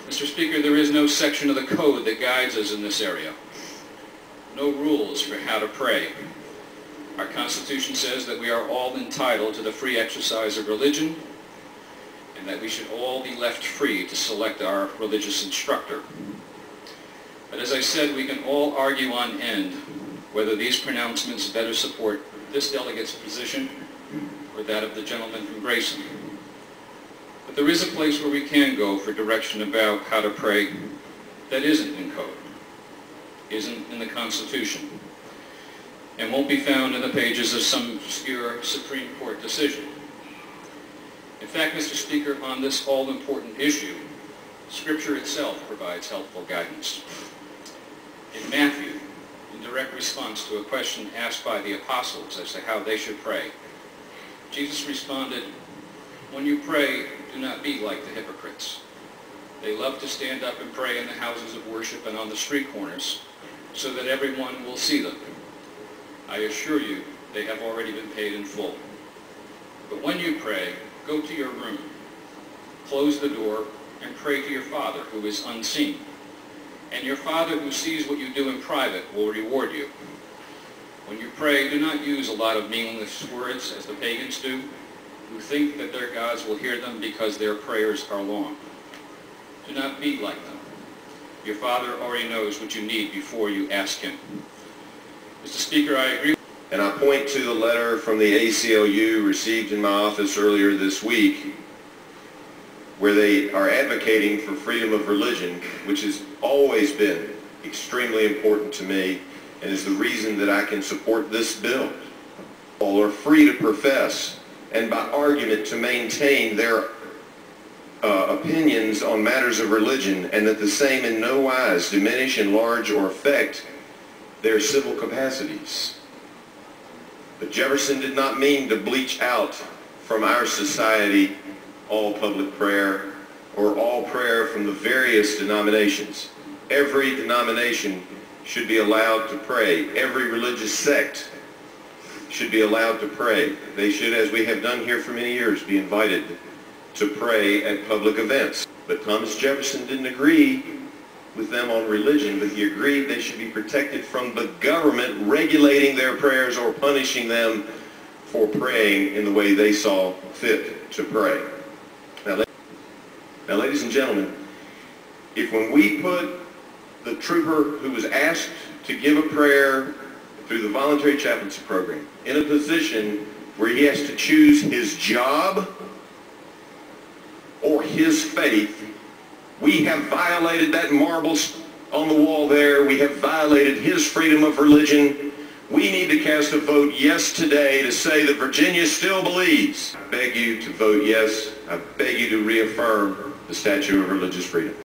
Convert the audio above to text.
Mr. Speaker, there is no section of the code that guides us in this area. No rules for how to pray. Our Constitution says that we are all entitled to the free exercise of religion and that we should all be left free to select our religious instructor. But as I said, we can all argue on end whether these pronouncements better support this delegate's position or that of the gentleman from Grayson. But there is a place where we can go for direction about how to pray that isn't in code, isn't in the Constitution, and won't be found in the pages of some obscure Supreme Court decision. In fact, Mr. Speaker, on this all-important issue, Scripture itself provides helpful guidance. In Matthew, in direct response to a question asked by the apostles as to how they should pray, Jesus responded, "When you pray, do not be like the hypocrites. They love to stand up and pray in the houses of worship and on the street corners, so that everyone will see them. I assure you, they have already been paid in full. But when you pray, go to your room, close the door, and pray to your Father who is unseen. And your Father who sees what you do in private will reward you. When you pray, do not use a lot of meaningless words as the pagans do, who think that their gods will hear them because their prayers are long. Do not be like them. Your Father already knows what you need before you ask Him." Mr. Speaker, I agree. And I point to the letter from the ACLU received in my office earlier this week, where they are advocating for freedom of religion, which has always been extremely important to me and is the reason that I can support this bill. All are free to profess and by argument to maintain their opinions on matters of religion, and that the same in no wise diminish, enlarge, or affect their civil capacities. But Jefferson did not mean to bleach out from our society all public prayer or all prayer from the various denominations. Every denomination should be allowed to pray. Every religious sect should be allowed to pray. They should, as we have done here for many years, be invited to pray at public events. But Thomas Jefferson didn't agree with them on religion, but he agreed they should be protected from the government regulating their prayers or punishing them for praying in the way they saw fit to pray. Now, ladies and gentlemen, if when we put the trooper who was asked to give a prayer through the Voluntary Chaplaincy Program in a position where he has to choose his job or his faith, we have violated that marble on the wall there. We have violated his freedom of religion. We need to cast a vote yes today to say that Virginia still believes. I beg you to vote yes. I beg you to reaffirm the statute of religious freedom.